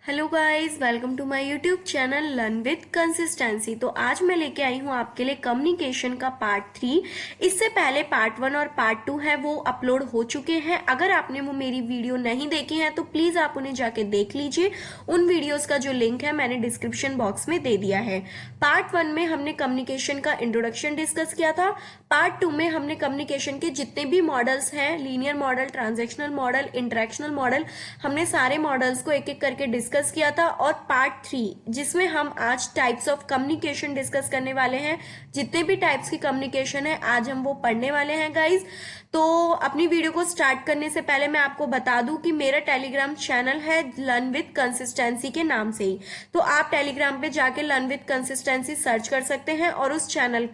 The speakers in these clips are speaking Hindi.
Hello guys, welcome to my YouTube channel learn with consistency. तो आज मैं लेके आई हूँ आपके लिए कम्युनिकेशन का पार्ट 3। इससे पहले पार्ट 1 और पार्ट 2 है वो अपलोड हो चुके हैं। अगर आपने वो मेरी वीडियो नहीं देखी है तो प्लीज आप उन्हें जाके देख लीजिए। उन वीडियोस का जो लिंक है मैंने डिस्क्रिप्शन बॉक्स में दे दिया है। पार्ट 1 में हमने कम्युनिकेशन का इंट्रोडक्शन डिस्कस किया था। पार्ट 2 में हमने कम्युनिकेशन के जितने भी मॉडल्स हैं, linear model, transactional model, interactional model, हमने सारे मॉडल्स को एक एक करके डिस्कस किया था। और पार्ट 3 जिसमें हम आज टाइप्स ऑफ कम्युनिकेशन डिस्कस करने वाले हैं। जितने भी टाइप्स की कम्युनिकेशन है आज हम वो पढ़ने वाले हैं गाइज। तो अपनी वीडियो को स्टार्ट करने से पहले मैं आपको बता दूं कि मेरा टेलीग्राम चैनल है लर्न विद कंसिस्टेंसी के नाम से ही। तो आप टेलीग्राम पे जाके लर्न विद कंसिस्टेंसी सर्च कर सकते हैं और उस चैनल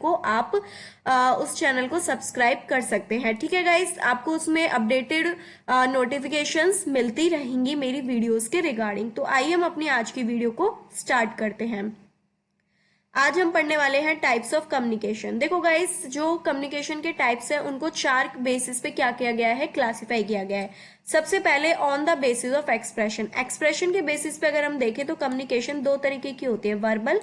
को सब्सक्राइब कर सकते हैं। ठीक है गाइस, आपको उसमें अपडेटेड नोटिफिकेशंस मिलती रहेंगी मेरी वीडियोस के रिगार्डिंग। तो आइए हम अपनी आज की वीडियो को स्टार्ट करते हैं। आज हम पढ़ने वाले हैं टाइप्स ऑफ कम्युनिकेशन। देखो गाइस, जो कम्युनिकेशन के टाइप्स हैं उनको 4 बेसिस पे क्या किया गया है, क्लासिफाई किया गया है। सबसे पहले on the basis of expression. Expression के बेसिस पे अगर हम देखें तो कम्युनिकेशन 2 तरीके की होती है, वर्बल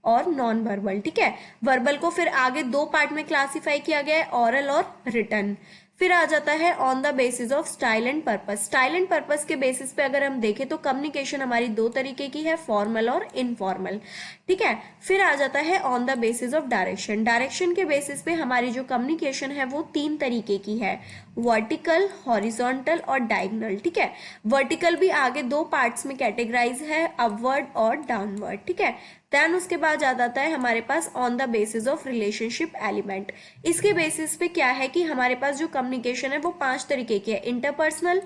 और नॉन वर्बल। ठीक है, वर्बल को फिर आगे 2 पार्ट में क्लासिफाई किया गया है, ऑरल और रिटन। फिर आ जाता है on the basis of style and purpose. Style and purpose के बेसिस पे अगर हम देखें तो कम्युनिकेशन हमारी 2 तरीके की है, फॉर्मल और इनफॉर्मल। ठीक है, फिर आ जाता है on the basis of direction. Direction के बेसिस पे हमारी जो कम्युनिकेशन है वो 3 तरीके की है, वर्टिकल, हॉरिजॉन्टल और डायगोनल। ठीक है, वर्टिकल भी आगे 2 पार्ट्स में कैटेगराइज है, अपवर्ड और डाउनवर्ड। ठीक है, देन उसके बाद आ जाता है हमारे pass on the basis of relationship element. इसके बेसिस पे क्या है कि हमारे पास जो कम्युनिकेशन है वो 5 तरीके की है, इंटरपर्सनल,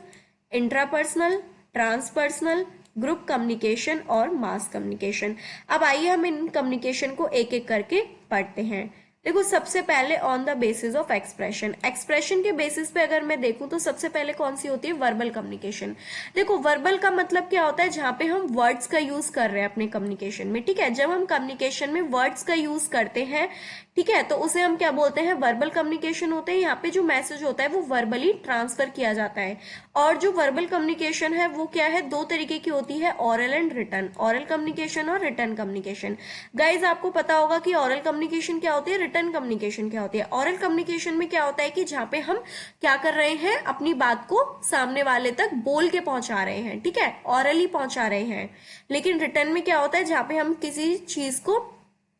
इंट्रापर्सनल, ट्रांसपर्सनल, ग्रुप कम्युनिकेशन और मास कम्युनिकेशन। अब आइए हम इन कम्युनिकेशन को एक एक करके पढ़ते हैं। देखो, सबसे पहले on the basis of expression. Expression के बेसिस पे अगर मैं देखूं तो सबसे पहले कौन सी होती है, वर्बल कम्युनिकेशन। देखो, वर्बल का मतलब क्या होता है, जहां पे हम वर्ड्स का यूज कर रहे हैं अपने कम्युनिकेशन में। ठीक है, जब हम कम्युनिकेशन में वर्ड्स का यूज करते हैं, ठीक है, तो उसे हम क्या बोलते हैं, वर्बल कम्युनिकेशन होते हैं। यहाँ पे जो मैसेज होता है वो वर्बली ट्रांसफर किया जाता है। और जो वर्बल कम्युनिकेशन है वो क्या है, 2 तरीके की होती है, oral and written. Oral communication और रिटन कम्युनिकेशन। गाइज, आपको पता होगा कि ऑरल कम्युनिकेशन क्या होती है, रिटन कम्युनिकेशन क्या होती है। ऑरल कम्युनिकेशन में क्या होता है कि जहां पे हम क्या कर रहे हैं, अपनी बात को सामने वाले तक बोल के पहुंचा रहे हैं। ठीक है, ऑरली पहुंचा रहे हैं। लेकिन रिटन में क्या होता है, जहां पे हम किसी चीज को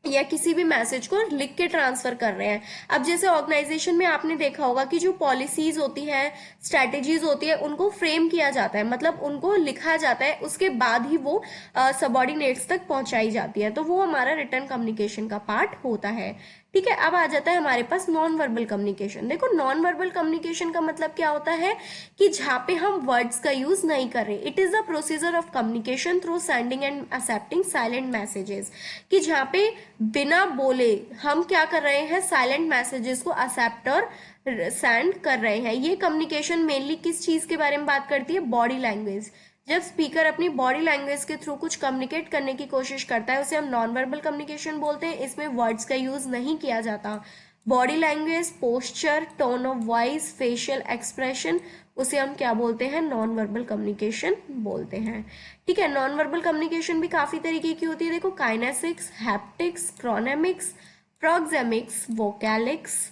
या किसी भी मैसेज को लिख के ट्रांसफर कर रहे हैं। अब जैसे ऑर्गेनाइजेशन में आपने देखा होगा कि जो पॉलिसीज होती है, स्ट्रैटेजीज होती है, उनको फ्रेम किया जाता है, मतलब उनको लिखा जाता है, उसके बाद ही वो सबॉर्डिनेट्स तक पहुंचाई जाती है। तो वो हमारा रिटर्न कम्युनिकेशन का पार्ट होता है। ठीक है, अब आ जाता है हमारे पास नॉन वर्बल कम्युनिकेशन। देखो, नॉन वर्बल कम्युनिकेशन का मतलब क्या होता है कि जहां पे हम वर्ड्स का यूज नहीं कर रहे। It is the procedure of communication through sending end accepting silent messages. कि जहां पे बिना बोले हम क्या कर रहे हैं, साइलेंट मैसेजेस को एक्सेप्ट और सेंड कर रहे हैं। ये कम्युनिकेशन मेनली किस चीज के बारे में बात करती है, बॉडी लैंग्वेज। जब स्पीकर अपनी बॉडी लैंग्वेज के थ्रू कुछ कम्युनिकेट करने की कोशिश करता है उसे हम नॉन वर्बल कम्युनिकेशन बोलते हैं। इसमें वर्ड्स का यूज नहीं किया जाता। Body language, posture, tone of voice, facial expression, उसे हम क्या बोलते हैं, नॉन वर्बल कम्युनिकेशन बोलते हैं। ठीक है, नॉन वर्बल कम्युनिकेशन भी काफी तरीके की होती है। देखो, kinesics, haptics, chronemics, proxemics, vocalics,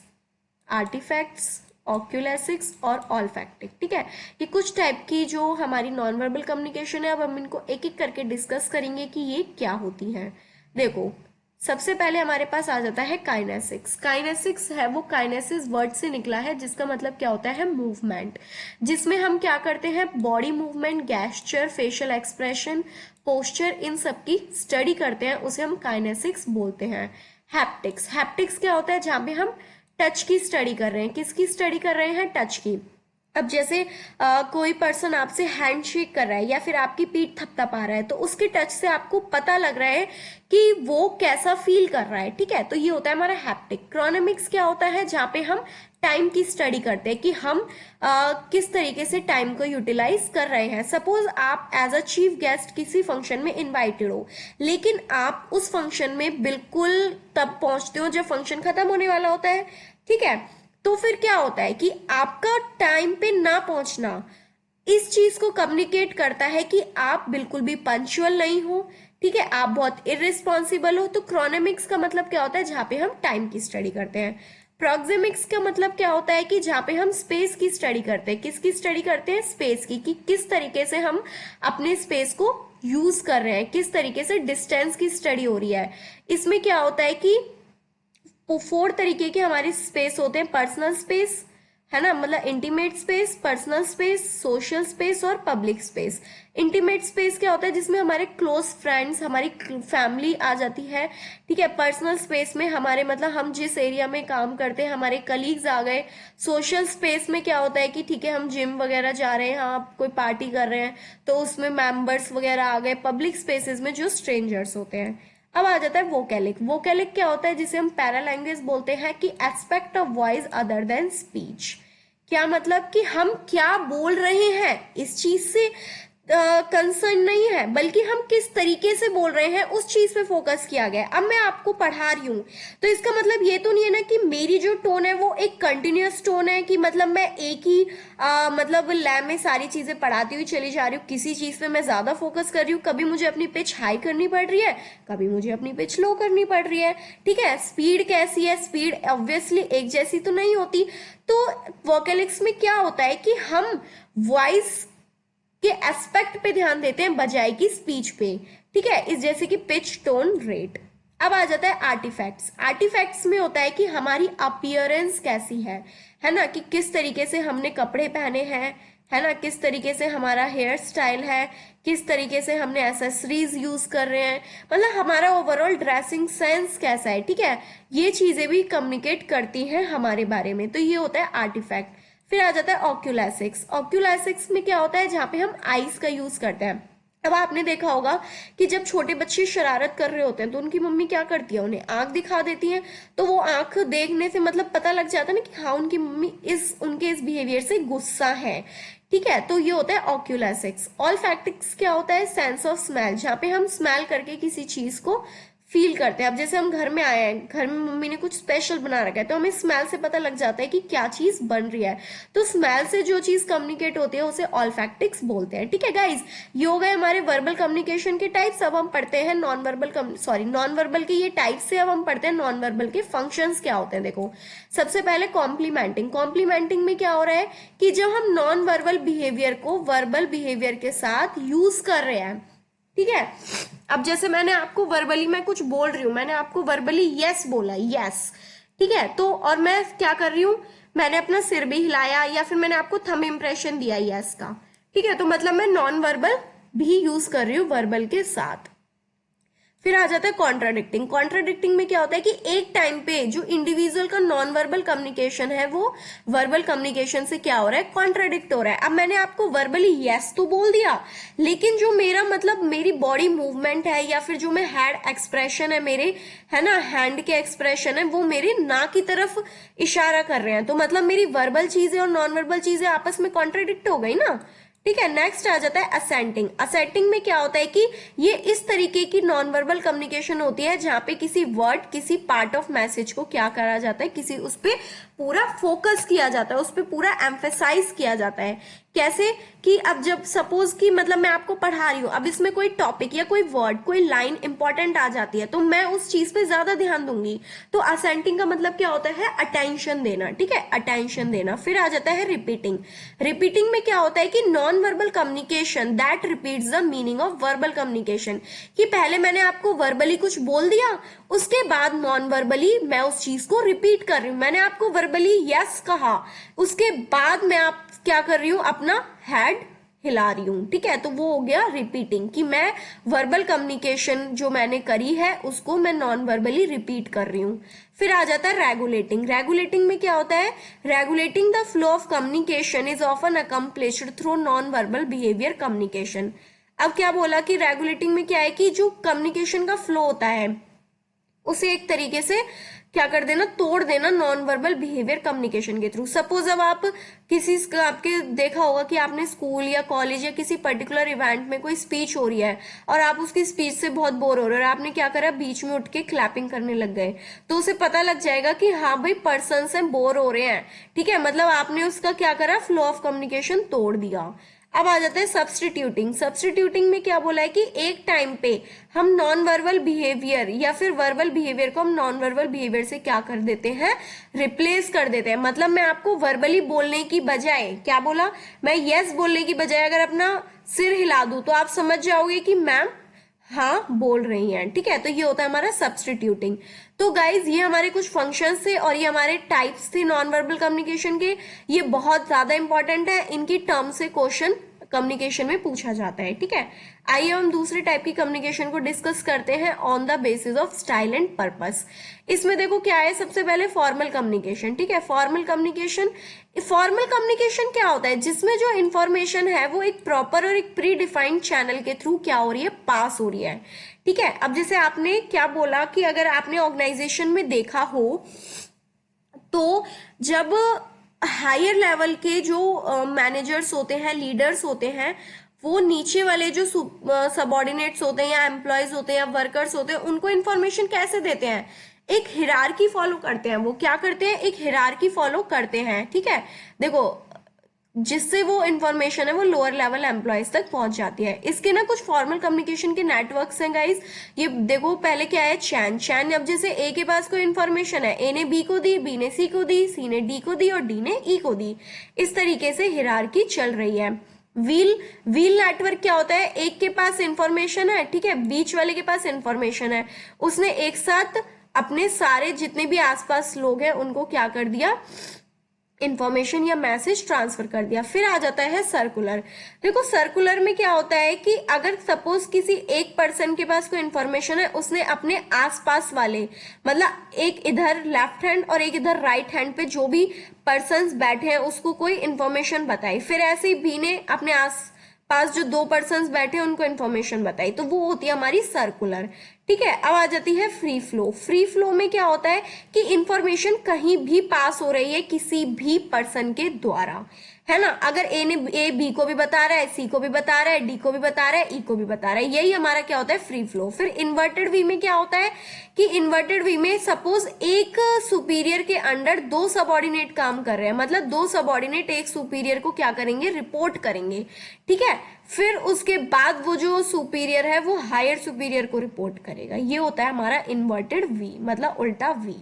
artifacts, oculesics और ऑलफैक्टिक। ठीक है, ये कुछ टाइप की जो हमारी नॉन वर्बल कम्युनिकेशन है। अब हम इनको एक एक करके डिस्कस करेंगे कि ये क्या होती है। देखो, सबसे पहले हमारे पास आ जाता है काइनेसिक्स। काइनेसिक्स है वो काइनेसिस वर्ड से निकला है, जिसका मतलब क्या होता है, मूवमेंट। जिसमें हम क्या करते हैं, body movement, gesture, facial expression, posture, इन सब की स्टडी करते हैं, उसे हम काइनेसिक्स बोलते हैं। हैप्टिक्स, हैप्टिक्स क्या होता है, जहां पे हम टच की स्टडी कर रहे हैं। किसकी स्टडी कर रहे हैं, टच की। अब जैसे कोई पर्सन आपसे हैंड शेक कर रहा है या फिर आपकी पीठ थपथपा रहा है, तो उसके टच से आपको पता लग रहा है कि वो कैसा फील कर रहा है। ठीक है, तो ये होता है हमारा हैप्टिक। क्रोनेमिक्स क्या होता है, जहां पे हम टाइम की स्टडी करते हैं कि हम किस तरीके से टाइम को यूटिलाइज कर रहे हैं। सपोज आप एज अ चीफ गेस्ट किसी फंक्शन में इनवाइटेड हो, लेकिन आप उस फंक्शन में बिल्कुल तब पहुंचते हो जब फंक्शन खत्म होने वाला होता है। ठीक है, तो फिर क्या होता है कि आपका टाइम पे ना पहुंचना इस चीज को कम्युनिकेट करता है कि आप बिल्कुल भी पंक्चुअल नहीं हो, ठीक है, आप बहुत इररिस्पॉन्सिबल हो। तो क्रोनेमिक्स का मतलब क्या होता है, जहां पे हम टाइम की स्टडी करते हैं। प्रोक्सेमिक्स का मतलब क्या होता है कि जहां पे हम स्पेस की स्टडी करते हैं। किसकी स्टडी करते हैं, स्पेस की, कि किस तरीके से हम अपने स्पेस को यूज कर रहे हैं, किस तरीके से डिस्टेंस की स्टडी हो रही है। इसमें क्या होता है कि 4 तरीके के हमारी स्पेस होते हैं। पर्सनल स्पेस, है ना, मतलब intimate space, personal space, social space और पब्लिक स्पेस। इंटीमेट स्पेस क्या होता है, जिसमें हमारे क्लोज फ्रेंड्स, हमारी फैमिली आ जाती है, ठीक है। पर्सनल स्पेस में हमारे मतलब हम जिस एरिया में काम करते हैं, हमारे कलीग्स आ गए। सोशल स्पेस में क्या होता है कि ठीक है, हम जिम वगैरह जा रहे हैं, हाँ कोई पार्टी कर रहे हैं, तो उसमें मेंबर्स वगैरह आ गए। पब्लिक स्पेसेस में जो स्ट्रेंजर्स होते हैं। अब आ जाता है वोकैलिक। वोकैलिक क्या होता है, जिसे हम पैरा लैंग्वेज बोलते हैं, कि aspect of voice other than speech. क्या मतलब कि हम क्या बोल रहे हैं इस चीज से कंसर्न नहीं है, बल्कि हम किस तरीके से बोल रहे हैं उस चीज पे फोकस किया गया है। अब मैं आपको पढ़ा रही हूं, तो इसका मतलब ये तो नहीं है ना कि मेरी जो टोन है वो एक कंटिन्यूअस टोन है, कि मतलब मैं एक ही मतलब लय में सारी चीजें पढ़ाती हुई चली जा रही हूँ। किसी चीज पे मैं ज्यादा फोकस कर रही हूँ, कभी मुझे अपनी पिच हाई करनी पड़ रही है, कभी मुझे अपनी पिच लो करनी पड़ रही है, ठीक है। स्पीड कैसी है, स्पीड ऑब्वियसली एक जैसी तो नहीं होती। तो वोकैलिक्स में क्या होता है कि हम वॉइस के एस्पेक्ट पे ध्यान देते हैं बजाय की स्पीच पे, ठीक है, इस जैसे कि पिच, टोन, रेट। अब आ जाता है आर्टिफैक्ट्स। आर्टिफैक्ट्स में होता है कि हमारी अपीयरेंस कैसी है ना, कि किस तरीके से हमने कपड़े पहने हैं, है ना, किस तरीके से हमारा हेयर स्टाइल है, किस तरीके से हमने एसेसरीज यूज कर रहे हैं, मतलब हमारा ओवरऑल ड्रेसिंग सेंस कैसा है, ठीक है। ये चीजें भी कम्युनिकेट करती हैं हमारे बारे में। तो ये होता है आर्टिफैक्ट। फिर आ जाता है ऑक्यूलैसिक्स। ऑक्यूलैसिक्स में क्या होता है, जहां पे हम आईज का यूज करते हैं। अब आपने देखा होगा कि जब छोटे बच्चे शरारत कर रहे होते हैं तो उनकी मम्मी क्या करती है, उन्हें आंख दिखा देती है। तो वो आंख देखने से मतलब पता लग जाता है ना कि हाँ उनकी मम्मी उनके इस बिहेवियर से गुस्सा है, ठीक है। तो ये होता है ऑक्यूलैसिक्स। ऑल्फैक्टिक्स क्या होता है, सेंस ऑफ स्मेल, जहाँ पे हम स्मेल करके किसी चीज को फील करते हैं। अब जैसे हम घर में आए हैं, घर में मम्मी ने कुछ स्पेशल बना रखा है, तो हमें स्मेल से पता लग जाता है कि क्या चीज बन रही है। तो स्मेल से जो चीज कम्युनिकेट होती है उसे ऑल्फैक्टिक्स बोलते हैं, ठीक है गाइज। ये हो गए हमारे वर्बल कम्युनिकेशन के टाइप्स। अब हम पढ़ते हैं नॉन वर्बल के ये टाइप्स से अब हम पढ़ते हैं नॉन वर्बल के फंक्शंस क्या होते हैं। देखो, सबसे पहले कॉम्प्लीमेंटिंग। कॉम्प्लीमेंटिंग में क्या हो रहा है कि जब हम नॉन वर्बल बिहेवियर को वर्बल बिहेवियर के साथ यूज कर रहे हैं, ठीक है। अब जैसे मैंने आपको वर्बली मैं कुछ बोल रही हूं, मैंने आपको वर्बली यस बोला, यस, ठीक है। तो और मैं क्या कर रही हूं, मैंने अपना सिर भी हिलाया या फिर मैंने आपको थंब इंप्रेशन दिया यस का, ठीक है। तो मतलब मैं नॉन वर्बल भी यूज कर रही हूँ वर्बल के साथ। फिर आ जाता है कॉन्ट्राडिक्टिंग। कॉन्ट्राडिक्टिंग में क्या होता है कि एक टाइम पे जो इंडिविजुअल का नॉन वर्बल कम्युनिकेशन है वो वर्बल कम्युनिकेशन से क्या हो रहा है, कॉन्ट्राडिक्ट हो रहा है। अब मैंने आपको वर्बली यस तो बोल दिया, लेकिन जो मेरा मतलब मेरी बॉडी मूवमेंट है या फिर जो मैं हैंड एक्सप्रेशन है मेरे, है ना, हैंड के एक्सप्रेशन है, वो मेरे ना की तरफ इशारा कर रहे हैं। तो मतलब मेरी वर्बल चीजें और नॉन वर्बल चीजें आपस में कॉन्ट्राडिक्ट हो गई ना, ठीक है। नेक्स्ट आ जाता है असेंटिंग। असेंटिंग में क्या होता है कि ये इस तरीके की नॉन वर्बल कम्युनिकेशन होती है जहां पे किसी वर्ड, किसी पार्ट ऑफ मैसेज को क्या करा जाता है, किसी उस पे पूरा फोकस किया जाता है, उस पे पूरा एम्फेसाइज किया जाता है। कैसे कि अब जब सपोज कि मतलब मैं आपको पढ़ा रही हूँ, अब इसमें कोई टॉपिक या कोई वर्ड, कोई लाइन इंपॉर्टेंट आ जाती है, तो मैं उस चीज पे ज्यादा ध्यान दूंगी। तो असेंटिंग का मतलब क्या होता है, अटेंशन देना, ठीक है, अटेंशन देना। फिर आ जाता है रिपीटिंग। रिपीटिंग में क्या होता है कि non verbal communication that repeats the meaning of verbal communication, कि पहले मैंने आपको वर्बली कुछ बोल दिया, उसके बाद नॉन वर्बली मैं उस चीज को रिपीट कर रही हूँ। मैंने आपको वर्बली यस कहा, उसके बाद मैं आप क्या कर रही हूँ, अपना हेड हिला रही हूँ, ठीक है। तो वो हो गया रिपीटिंग, कि मैं वर्बल कम्युनिकेशन जो मैंने करी है उसको मैं नॉन वर्बली रिपीट कर रही हूँ। फिर आ जाता है रेगुलेटिंग। रेगुलेटिंग में क्या होता है, regulating the flow of communication is often accomplished through non verbal behaviour communication. अब क्या बोला कि रेगुलेटिंग में क्या है कि जो कम्युनिकेशन का फ्लो होता है उसे एक तरीके से क्या कर देना, तोड़ देना नॉन वर्बल बिहेवियर कम्युनिकेशन के थ्रू। सपोज अब आप किसी आपके देखा होगा कि आपने स्कूल या कॉलेज या किसी पर्टिकुलर इवेंट में कोई स्पीच हो रही है और आप उसकी स्पीच से बहुत बोर हो रहे हो और आपने क्या करा, बीच में उठ के क्लैपिंग करने लग गए, तो उसे पता लग जाएगा कि हाँ भाई पर्सन से बोर हो रहे हैं, ठीक है। मतलब आपने उसका क्या करा, फ्लो ऑफ कम्युनिकेशन तोड़ दिया। अब आ जाता है सब्स्टिट्यूटिंग। सब्स्टिट्यूटिंग में क्या बोला है कि एक टाइम पे हम नॉन वर्बल बिहेवियर या फिर वर्बल बिहेवियर को हम नॉन वर्बल बिहेवियर से क्या कर देते हैं, रिप्लेस कर देते हैं। मतलब मैं आपको वर्बली बोलने की बजाय, क्या बोला, मैं यस बोलने की बजाय अगर अपना सिर हिला दूं तो आप समझ जाओगे कि मैम हाँ बोल रही हैं, ठीक है। तो ये होता है हमारा सब्स्टिट्यूटिंग। तो गाइज ये हमारे कुछ फंक्शंस थे और ये हमारे टाइप्स थे नॉन वर्बल कम्युनिकेशन के। ये बहुत ज्यादा इंपॉर्टेंट है, इनकी टर्म से क्वेश्चन कम्युनिकेशन में पूछा जाता है, ठीक है। आइए हम दूसरे टाइप की कम्युनिकेशन को डिस्कस करते हैं on the basis of style and purpose. इसमें देखो क्या है, सबसे पहले फॉर्मल कम्युनिकेशन, ठीक है। फॉर्मल कम्युनिकेशन, फॉर्मल कम्युनिकेशन क्या होता है, जिसमें जो इंफॉर्मेशन है वो एक प्रॉपर और एक प्री डिफाइंड चैनल के थ्रू क्या हो रही है, पास हो रही है, ठीक है। अब जैसे आपने क्या बोला कि अगर आपने ऑर्गेनाइजेशन में देखा हो तो जब हायर लेवल के जो मैनेजर्स होते हैं, लीडर्स होते हैं, वो नीचे वाले जो सबॉर्डिनेट्स होते हैं या एम्प्लॉयज होते हैं या वर्कर्स होते हैं उनको इन्फॉर्मेशन कैसे देते हैं, एक हिरार्की फॉलो करते हैं। वो क्या करते हैं, एक हिरार्की फॉलो करते हैं, ठीक है। देखो जिससे वो इंफॉर्मेशन है वो लोअर लेवल एम्प्लॉयज तक पहुंच जाती है। इसके ना कुछ फॉर्मल कम्युनिकेशन के नेटवर्क्स हैं गाइस। ये देखो पहले क्या है, चैन। चैन अब जैसे ए के पास कोई इन्फॉर्मेशन है, ए ने बी को दी, बी ने सी को दी, सी ने डी को दी और डी ने ई को दी। इस तरीके से हिरार्की चल रही है। व्हील, व्हील नेटवर्क क्या होता है, एक के पास इंफॉर्मेशन है, ठीक है, बीच वाले के पास इंफॉर्मेशन है, उसने एक साथ अपने सारे जितने भी आसपास लोग हैं उनको क्या कर दिया, इंफॉर्मेशन या मैसेज ट्रांसफर कर दिया। फिर आ जाता है सर्कुलर। देखो सर्कुलर में क्या होता है कि अगर सपोज किसी एक पर्सन के पास कोई इंफॉर्मेशन है, उसने अपने आसपास वाले, मतलब एक इधर लेफ्ट हैंड और एक इधर राइट हैंड पे जो भी पर्सन्स बैठे हैं उसको कोई इंफॉर्मेशन बताई, फिर ऐसे ही बी ने अपने आस पास जो दो पर्सन्स बैठे हैं उनको इन्फॉर्मेशन बताई, तो वो होती है हमारी सर्कुलर, ठीक है। अब आ जाती है फ्री फ्लो। फ्री फ्लो में क्या होता है कि इंफॉर्मेशन कहीं भी पास हो रही है किसी भी पर्सन के द्वारा, है ना। अगर ए बी को भी बता रहा है, सी को भी बता रहा है, डी को भी बता रहा है, ई को भी बता रहा है, यही हमारा क्या होता है, फ्री फ्लो। फिर इन्वर्टेड वी में क्या होता है कि इन्वर्टेड वी में सपोज एक सुपीरियर के अंडर दो सबऑर्डिनेट काम कर रहे हैं, मतलब दो सबऑर्डिनेट एक सुपीरियर को क्या करेंगे, रिपोर्ट करेंगे, ठीक है। फिर उसके बाद वो जो सुपीरियर है वो हायर सुपीरियर को रिपोर्ट करेगा। ये होता है हमारा इन्वर्टेड वी, मतलब उल्टा वी,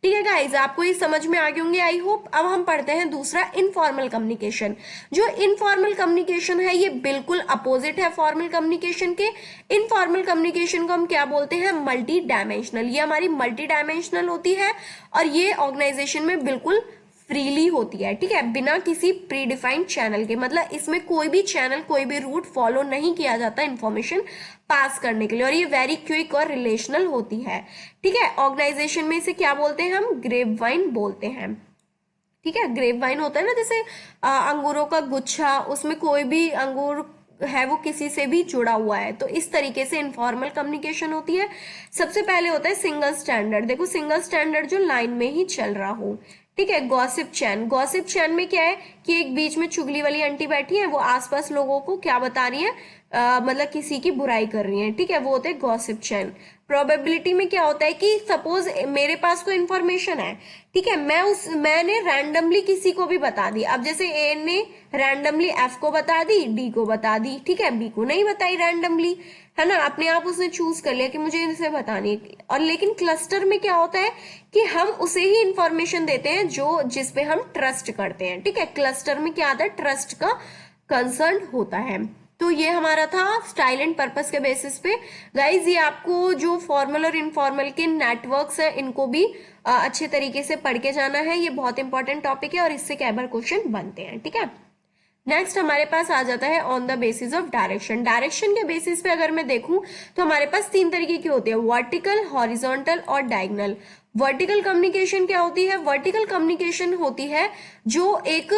ठीक है गाइज। आपको ये समझ में आ गए होंगे आई होप। अब हम पढ़ते हैं दूसरा इनफॉर्मल कम्युनिकेशन। जो इनफॉर्मल कम्युनिकेशन है ये बिल्कुल अपोजिट है फॉर्मल कम्युनिकेशन के। इनफॉर्मल कम्युनिकेशन को हम क्या बोलते हैं, मल्टी डायमेंशनल। ये हमारी मल्टी डायमेंशनल होती है और ये ऑर्गेनाइजेशन में बिल्कुल फ्रीली होती है, ठीक है, बिना किसी प्री डिफाइंड चैनल के। मतलब इसमें कोई भी चैनल, कोई भी रूट फॉलो नहीं किया जाता इंफॉर्मेशन पास करने के लिए, और ये वेरी क्विक और रिलेशनल होती है, ठीक है। ऑर्गेनाइजेशन में इसे क्या बोलते हैं, हम ग्रेप वाइन बोलते हैं, ठीक है। ग्रेप वाइन होता है ना, जैसे अंगूरों का गुच्छा, उसमें कोई भी अंगूर है वो किसी से भी जुड़ा हुआ है, तो इस तरीके से इनफॉर्मल कम्युनिकेशन होती है। सबसे पहले होता है सिंगल स्टैंडर्ड। देखो सिंगल स्टैंडर्ड जो लाइन में ही चल रहा हो, ठीक है। गॉसिप चैन, गॉसिप चैन में क्या है कि एक बीच में चुगली वाली आंटी बैठी है, वो आसपास लोगों को क्या बता रही है, मतलब किसी की बुराई कर रही है, ठीक है, वो होते हैं गॉसिप चैन। प्रोबेबिलिटी में क्या होता है कि सपोज मेरे पास कोई इन्फॉर्मेशन है, ठीक है, मैंने रैंडमली किसी को भी बता दी। अब जैसे ए ने रैंडमली एफ को बता दी, डी को बता दी, ठीक है, बी को नहीं बताई रैंडमली, है ना, अपने आप उसने चूज कर लिया कि मुझे इसे बतानी है। और लेकिन क्लस्टर में क्या होता है कि हम उसे ही इंफॉर्मेशन देते हैं जो जिस पे हम ट्रस्ट करते हैं, ठीक है। क्लस्टर में क्या आता है, ट्रस्ट का कंसर्न होता है। तो ये हमारा था स्टाइल एंड पर्पस के बेसिस पे। गाइज ये आपको जो फॉर्मल और इनफॉर्मल के नेटवर्क्स हैं इनको भी अच्छे तरीके से पढ़ के जाना है। ये बहुत इंपॉर्टेंट टॉपिक है और इससे कई बार क्वेश्चन बनते हैं, ठीक है। नेक्स्ट हमारे पास आ जाता है on the basis of direction. Direction के बेसिस पे अगर मैं देखूं तो हमारे पास तीन तरीके की होती है, वर्टिकल, हॉरिजॉन्टल और डायगोनल। वर्टिकल कम्युनिकेशन क्या होती है, वर्टिकल कम्युनिकेशन होती है जो एक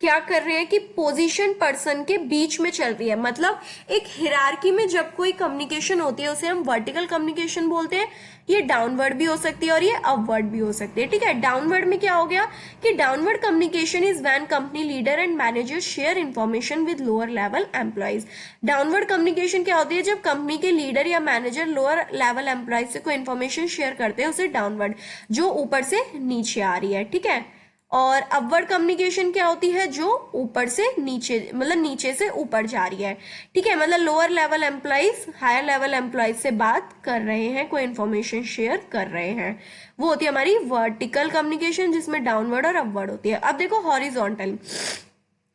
क्या कर रहे हैं कि पोजीशन पर्सन के बीच में चल रही है। मतलब एक हिरार्की में जब कोई कम्युनिकेशन होती है उसे हम वर्टिकल कम्युनिकेशन बोलते हैं। ये डाउनवर्ड भी हो सकती है और ये अपवर्ड भी हो सकती है, ठीक है। डाउनवर्ड में क्या हो गया कि downward communication is when company leader and manager share information with lower level employees. Downward communication क्या होती है, जब कंपनी के लीडर या मैनेजर लोअर लेवल एम्प्लॉइज से कोई इंफॉर्मेशन शेयर करते हैं उसे डाउनवर्ड, जो ऊपर से नीचे आ रही है, ठीक है। और अपवर्ड कम्युनिकेशन क्या होती है, जो ऊपर से नीचे, मतलब नीचे से ऊपर जा रही है, ठीक है, मतलब lower level employees higher level employees से बात कर रहे हैं, कोई इंफॉर्मेशन शेयर कर रहे हैं, वो होती है हमारी वर्टिकल कम्युनिकेशन, जिसमें डाउनवर्ड और अपवर्ड होती है। अब देखो हॉरिजॉन्टल,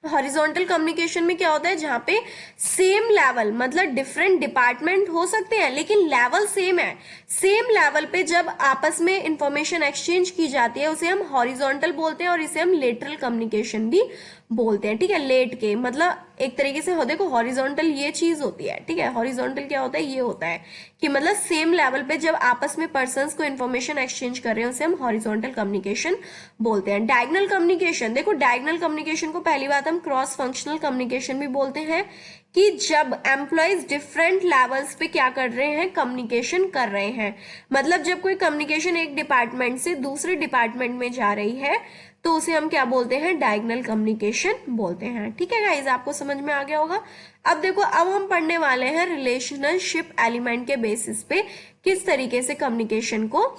हॉरिजॉन्टल कम्युनिकेशन में क्या होता है, जहां पे सेम लेवल, मतलब डिफरेंट डिपार्टमेंट हो सकते हैं लेकिन लेवल सेम है, सेम लेवल पे जब आपस में इंफॉर्मेशन एक्सचेंज की जाती है उसे हम हॉरिजॉन्टल बोलते हैं, और इसे हम लेटरल कम्युनिकेशन भी बोलते हैं, ठीक है। लेट के मतलब एक तरीके से देखो हॉरिजॉन्टल ये चीज होती है, ठीक है, हॉरिजॉन्टल क्या होता है, ये होता है कि मतलब सेम लेवल पे जब आपस में पर्संस को इन्फॉर्मेशन एक्सचेंज कर रहे हैं उसे हम हॉरिजॉन्टल कम्युनिकेशन बोलते हैं। डायगोनल कम्युनिकेशन, देखो डायगोनल कम्युनिकेशन को पहली बात हम क्रॉस फंक्शनल कम्युनिकेशन भी बोलते हैं, कि जब एम्प्लॉयज डिफरेंट लेवल्स पे क्या कर रहे हैं, कम्युनिकेशन कर रहे हैं, मतलब जब कोई कम्युनिकेशन एक डिपार्टमेंट से दूसरे डिपार्टमेंट में जा रही है तो उसे हम क्या बोलते हैं, डायगोनल कम्युनिकेशन बोलते हैं, ठीक है गाइज, आपको समझ में आ गया होगा। अब देखो, अब हम पढ़ने वाले हैं रिलेशनशिप एलिमेंट के बेसिस पे किस तरीके से कम्युनिकेशन को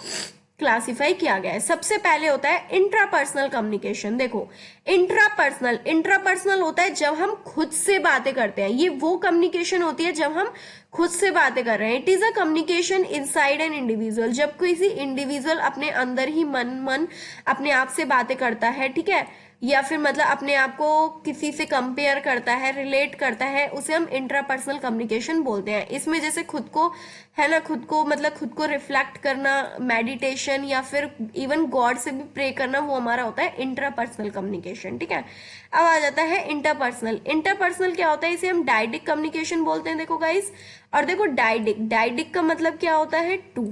क्लासिफाई किया गया है। सबसे पहले होता है इंट्रापर्सनल कम्युनिकेशन। देखो इंट्रापर्सनल होता है जब हम खुद से बातें करते हैं, ये वो कम्युनिकेशन होती है जब हम खुद से बातें कर रहे हैं। It is a communication inside an individual, जब किसी इंडिविजुअल अपने अंदर ही मन अपने आप से बातें करता है, ठीक है, या फिर मतलब अपने आप को किसी से कंपेयर करता है, रिलेट करता है, उसे हम इंट्रापर्सनल कम्युनिकेशन बोलते हैं। इसमें जैसे खुद को है ना, खुद को मतलब खुद को रिफ्लेक्ट करना, मेडिटेशन या फिर इवन गॉड से भी प्रे करना, वो हमारा होता है इंट्रापर्सनल कम्युनिकेशन, ठीक है। अब आ जाता है इंटरपर्सनल। इंटरपर्सनल क्या होता है, इसे हम डायडिक कम्युनिकेशन बोलते हैं, देखो गाइस। और देखो डायडिक का मतलब क्या होता है, टू,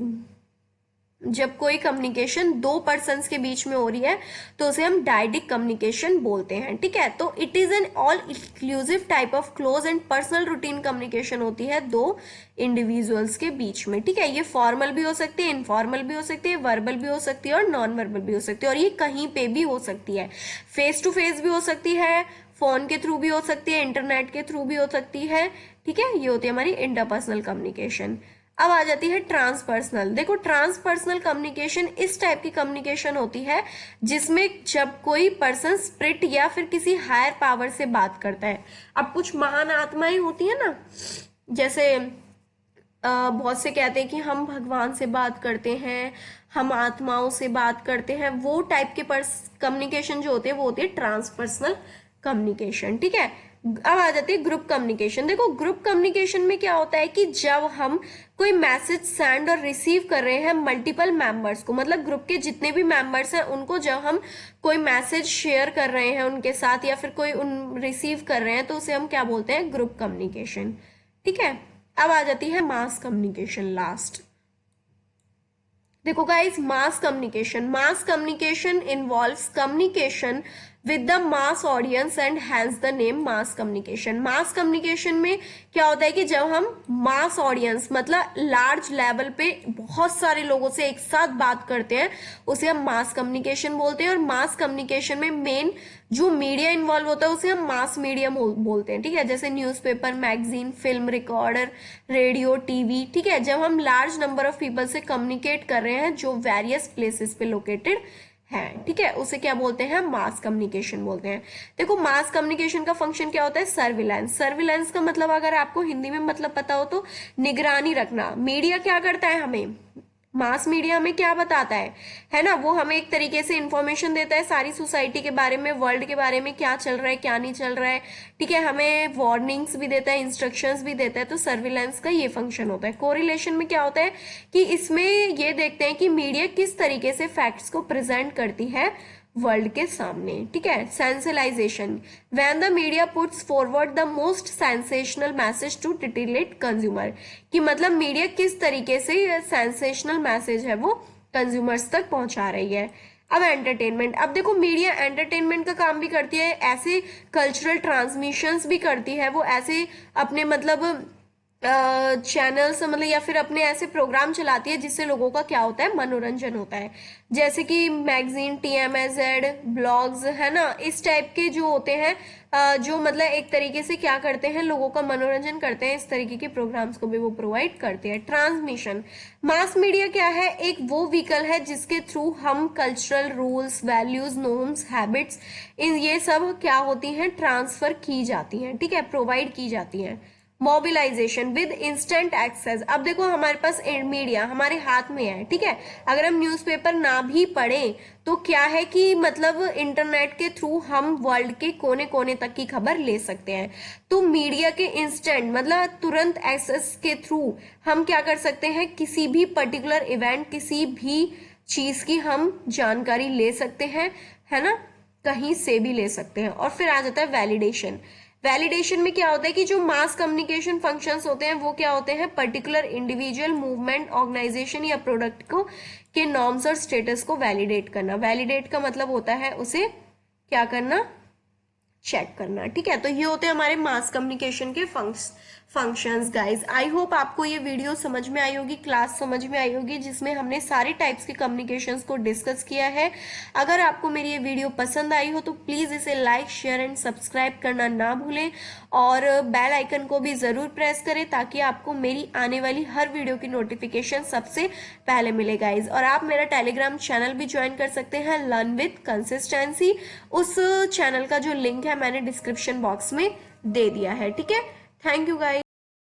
जब कोई कम्युनिकेशन दो पर्सन्स के बीच में हो रही है तो उसे हम डायडिक कम्युनिकेशन बोलते हैं, ठीक है। तो it is an all exclusive type of close and personal routine communication होती है दो इंडिविजुअल्स के बीच में, ठीक है। ये फॉर्मल भी हो सकती है, इनफॉर्मल भी हो सकती है, वर्बल भी हो सकती है और नॉन वर्बल भी हो सकती है, और ये कहीं पे भी हो सकती है, फेस टू फेस भी हो सकती है, फोन के थ्रू भी हो सकती है, इंटरनेट के थ्रू भी हो सकती है, ठीक है। ये होती है हमारी इंटरपर्सनल कम्युनिकेशन। अब आ जाती है ट्रांसपर्सनल। देखो ट्रांसपर्सनल कम्युनिकेशन इस टाइप की कम्युनिकेशन होती है जिसमें जब कोई पर्सन स्पिरिट या फिर किसी हायर पावर से बात करता है। अब कुछ महान आत्माएं होती है ना, जैसे बहुत से कहते हैं कि हम भगवान से बात करते हैं, हम आत्माओं से बात करते हैं, वो टाइप के कम्युनिकेशन जो होते हैं वो होती है ट्रांसपर्सनल कम्युनिकेशन, ठीक है। अब आ जाती है ग्रुप कम्युनिकेशन। देखो ग्रुप कम्युनिकेशन में क्या होता है कि जब हम कोई मैसेज सेंड और रिसीव कर रहे हैं मल्टीपल मेंबर्स को, मतलब ग्रुप के जितने भी मेंबर्स हैं उनको जब हम कोई मैसेज शेयर कर रहे हैं उनके साथ या फिर कोई उन रिसीव कर रहे हैं तो उसे हम क्या बोलते हैं, ग्रुप कम्युनिकेशन, ठीक है। अब आ जाती है मास कम्युनिकेशन लास्ट। देखो guys mass communication involves communication with the mass audience and hence the name mass communication. Mass communication में क्या होता है कि जब हम मास ऑडियंस मतलब लार्ज लेवल पे बहुत सारे लोगों से एक साथ बात करते हैं उसे हम मास कम्युनिकेशन बोलते हैं, और मास कम्युनिकेशन में मेन जो मीडिया इन्वॉल्व होता है उसे हम मास मीडिया बोलते हैं, ठीक है, जैसे newspaper, magazine, film recorder, radio, TV, ठीक है। जब हम लार्ज नंबर ऑफ पीपल से कम्युनिकेट कर रहे हैं जो वेरियस प्लेसेस पे लोकेटेड है, ठीक है, उसे क्या बोलते हैं, मास कम्युनिकेशन बोलते हैं। देखो मास कम्युनिकेशन का फंक्शन क्या होता है, सर्विलांस। सर्विलांस का मतलब अगर आपको हिंदी में मतलब पता हो तो निगरानी रखना। मीडिया क्या करता है, हमें मास मीडिया में क्या बताता है ना, वो हमें एक तरीके से इंफॉर्मेशन देता है सारी सोसाइटी के बारे में, वर्ल्ड के बारे में, क्या चल रहा है क्या नहीं चल रहा है, ठीक है, हमें वार्निंग्स भी देता है, इंस्ट्रक्शंस भी देता है। तो सर्विलांस का ये फंक्शन होता है। कोरिलेशन में क्या होता है कि इसमें ये देखते हैं कि मीडिया किस तरीके से फैक्ट्स को प्रेजेंट करती है वर्ल्ड के सामने, ठीक है। Sensationalisation, when the media puts forward the most sensational message to titillate consumer, कि मतलब मीडिया किस तरीके से सेंसेशनल मैसेज है वो कंज्यूमर्स तक पहुंचा रही है। अब एंटरटेनमेंट, अब देखो मीडिया एंटरटेनमेंट का काम भी करती है, ऐसे कल्चरल ट्रांसमिशंस भी करती है, वो ऐसे अपने मतलब चैनल्स मतलब या फिर अपने ऐसे प्रोग्राम चलाती है जिससे लोगों का क्या होता है, मनोरंजन होता है। जैसे कि मैगजीन, TMZ, ब्लॉग्स, है ना, इस टाइप के जो होते हैं, जो मतलब एक तरीके से क्या करते हैं, लोगों का मनोरंजन करते हैं, इस तरीके के प्रोग्राम्स को भी वो प्रोवाइड करते हैं। ट्रांसमिशन, मास मीडिया क्या है, एक वो व्हीकल है जिसके थ्रू हम cultural rules, values, norms, habits, इन ये सब क्या होती हैं, ट्रांसफर की जाती हैं, ठीक है, प्रोवाइड की जाती हैं। मोबिलाइजेशन विद इंस्टेंट एक्सेस, अब देखो हमारे पास मीडिया हमारे हाथ में है, ठीक है, अगर हम न्यूज़पेपर ना भी पढ़ें तो क्या है कि मतलब इंटरनेट के थ्रू हम वर्ल्ड के कोने कोने तक की खबर ले सकते हैं। तो मीडिया के इंस्टेंट मतलब तुरंत एक्सेस के थ्रू हम क्या कर सकते हैं, किसी भी पर्टिकुलर इवेंट, किसी भी चीज की हम जानकारी ले सकते हैं, है ना, कहीं से भी ले सकते हैं। और फिर आ जाता है वैलिडेशन। वैलिडेशन में क्या होता है कि जो मास कम्युनिकेशन फंक्शंस होते हैं वो क्या होते हैं, पर्टिकुलर इंडिविजुअल, मूवमेंट, ऑर्गेनाइजेशन या प्रोडक्ट को के नॉर्म्स और स्टेटस को वैलिडेट करना। वैलिडेट का मतलब होता है उसे क्या करना, चेक करना, ठीक है। तो ये होते हैं हमारे मास कम्युनिकेशन के फंक्शंस गाइस। आई होप आपको ये वीडियो समझ में आई होगी, क्लास समझ में आई होगी, जिसमें हमने सारे टाइप्स के कम्युनिकेशंस को डिस्कस किया है। अगर आपको मेरी ये वीडियो पसंद आई हो तो प्लीज़ इसे लाइक, शेयर एंड सब्सक्राइब करना ना भूलें, और बेल आइकन को भी ज़रूर प्रेस करें ताकि आपको मेरी आने वाली हर वीडियो की नोटिफिकेशन सबसे पहले मिले गाइज। और आप मेरा टेलीग्राम चैनल भी ज्वाइन कर सकते हैं, लर्न विद कंसिस्टेंसी। उस चैनल का जो लिंक है मैंने डिस्क्रिप्शन बॉक्स में दे दिया है, ठीक है। Thank you guys.